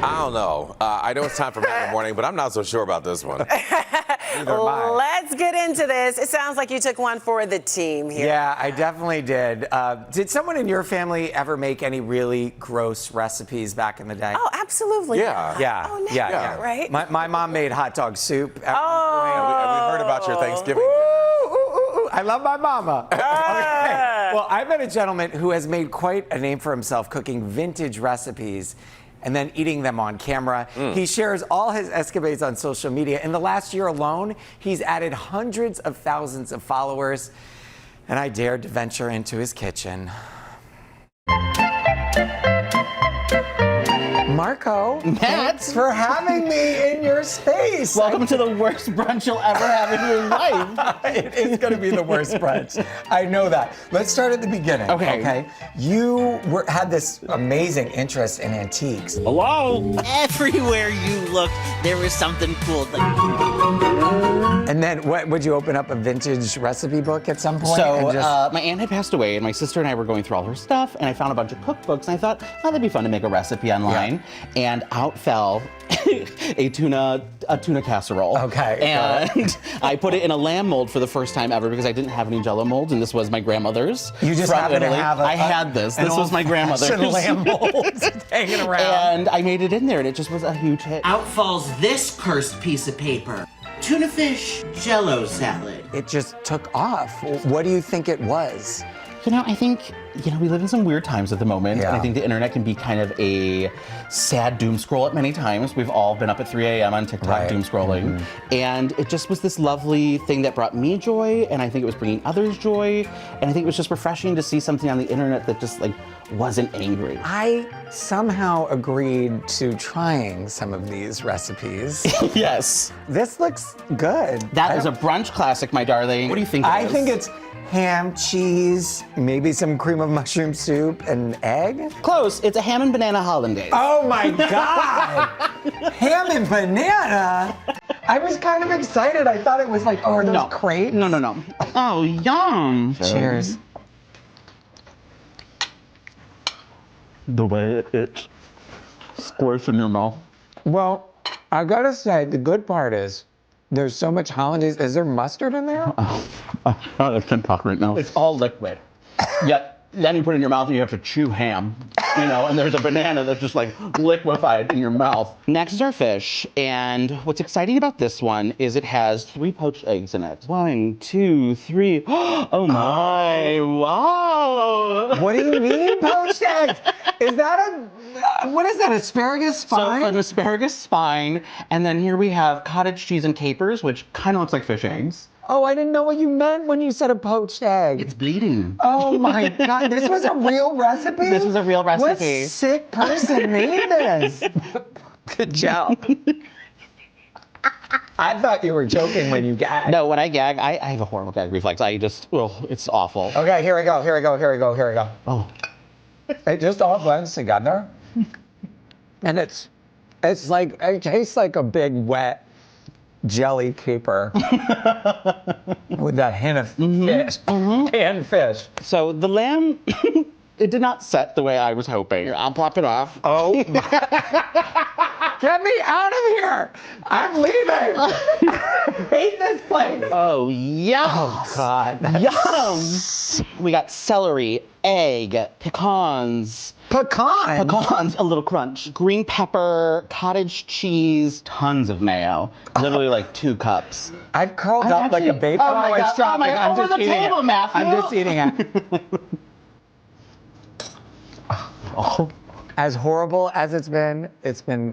I don't know. I know it's time for Matt in the morning, but I'm not so sure about this one. Neither am I. Let's get into this. It sounds like you took one for the team here. Yeah, I definitely did. Did someone in your family ever make any really gross recipes back in the day? Oh, absolutely. Yeah. Yeah. Oh, no, Yeah. right? My mom made hot dog soup. At Oh. Yeah, we heard about your Thanksgiving. I love my mama. Okay. Well, I met a gentleman who has made quite a name for himself cooking vintage recipes and then eating them on camera. He shares all his escapades on social media. In the last year alone, he's added hundreds of thousands of followers, and I dared to venture into his kitchen. Marco, thanks for having me in your space. Welcome to the worst brunch you'll ever have in your life. It is going to be the worst brunch. I know that. Let's start at the beginning. Okay. You had this amazing interest in antiques. Hello? Everywhere you looked, there was something cool. And then, would you open up a vintage recipe book at some point? So, and just... my aunt had passed away, and my sister and I were going through all her stuff, and I found a bunch of cookbooks, and I thought, oh, that'd be fun to make a recipe online. And out fell a tuna casserole. Okay. And I put it in a lamb mold for the first time ever because I didn't have any Jello molds, and this was my grandmother's. You just from happened Italy. to have I had this. This was my grandmother's. lamb mold hanging around. And I made it in there, and it just was a huge hit. Out falls this cursed piece of paper. Tuna fish Jello salad. It just took off. What do you think it was? You know, I think, we live in some weird times at the moment, Yeah. and I think the internet can be kind of a sad doom scroll at many times. We've all been up at 3 a.m. on TikTok Right. doom scrolling, and it just was this lovely thing that brought me joy, and I think it was bringing others joy, and I think it was just refreshing to see something on the internet that just wasn't angry. I somehow agreed to trying some of these recipes. Yes. This looks good. That is a brunch classic, my darling. What do you think it I is? think it's ham, cheese, maybe some cream of mushroom soup, and egg. Close. It's a ham and banana hollandaise. Oh my God! Ham and banana? I was kind of excited. I thought it was like, oh, are those crepes? No. Oh, yum. Cheers. The way it squirts in your mouth. Well, I gotta say, the good part is there's so much hollandaise. Is there mustard in there? I can't talk right now. It's all liquid. Yet, then you put it in your mouth and you have to chew ham, and there's a banana that's just liquefied in your mouth. Next is our fish, and what's exciting about this one is it has 3 poached eggs in it. 1, 2, 3. Oh my, wow. What do you mean poached eggs? Is that what is that, asparagus spine? So an asparagus spine, and then here we have cottage cheese and capers, which kind of looks like fish eggs. Oh, I didn't know what you meant when you said a poached egg. It's bleeding. Oh my God, this was a real recipe? This was a real recipe. What sick person made this? Good job. I thought you were joking when you gagged. No, when I gag, I have a horrible gag reflex. It's awful. Okay, here we go. Oh. It just all blends together. And it tastes like a big wet jelly caper with that hint of fish, canned fish. So the lamb, it did not set the way I was hoping. Here, I'll pop it off. Oh, get me out of here! I'm leaving. I hate this place. Oh, yum. Oh God. Yum. We got celery, egg, pecans, a little crunch, green pepper, cottage cheese, tons of mayo. Literally 2 cups. I've curled up like a baby. Oh my God. It's dropping. I'm Over just the eating table, it. Matthew. I'm just eating it. As horrible as it's been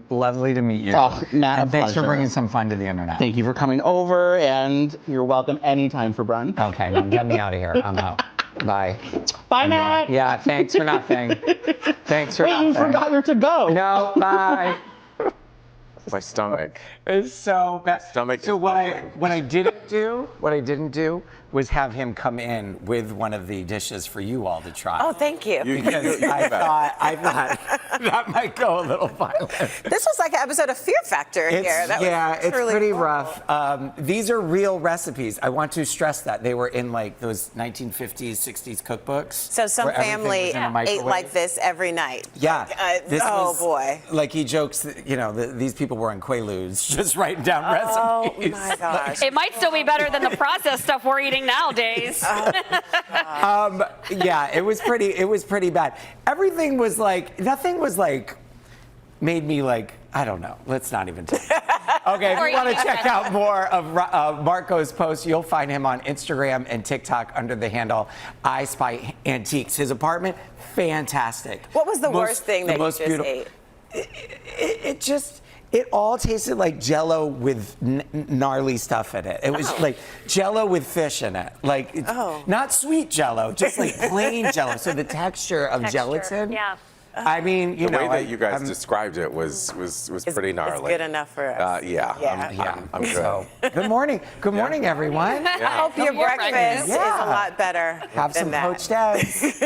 lovely to meet you. Oh, Matt, and thanks for pleasure. bringing some fun to the internet. Thank you for coming over, and you're welcome anytime for brunch. Okay, now get me out of here. I'm out. Bye. Bye, Matt. Yeah, thanks for nothing. Thanks for Wait, nothing. you forgot where to go. No, bye. My stomach. It's so bad. Stomach So is what I didn't do was have him come in with one of the dishes for you all to try. Oh, thank you. Because I thought that might go a little violent. This was like an episode of Fear Factor here. That was It's truly pretty horrible. rough. These are real recipes. I want to stress that. They were in like those 1950s, 60s cookbooks. So some where everything family was in a ate microwave. like this every night. Yeah. This boy. Like he jokes, that, these people were in Quaaludes just writing down Oh recipes. my gosh. It might still be better than the processed stuff we're eating nowadays. Yeah, it was pretty bad. Everything was like, nothing was like, made me like, I don't know. Let's not even talk. Okay, if you want to check out more of Marco's posts, you'll find him on Instagram and TikTok under the handle I Spy Antiques. His apartment, fantastic. What was the worst thing that you just ate? It all tasted like Jell-O with gnarly stuff in it. It was like Jell-O with fish in it. Like, not sweet Jell-O, just like plain Jell-O. So the texture of gelatin. Yeah. I mean, The way that you guys described it was pretty gnarly. It's good enough for us. Yeah. I'm good. So, good morning. Good morning, everyone. I hope your breakfast is a lot better Have than some that. poached eggs.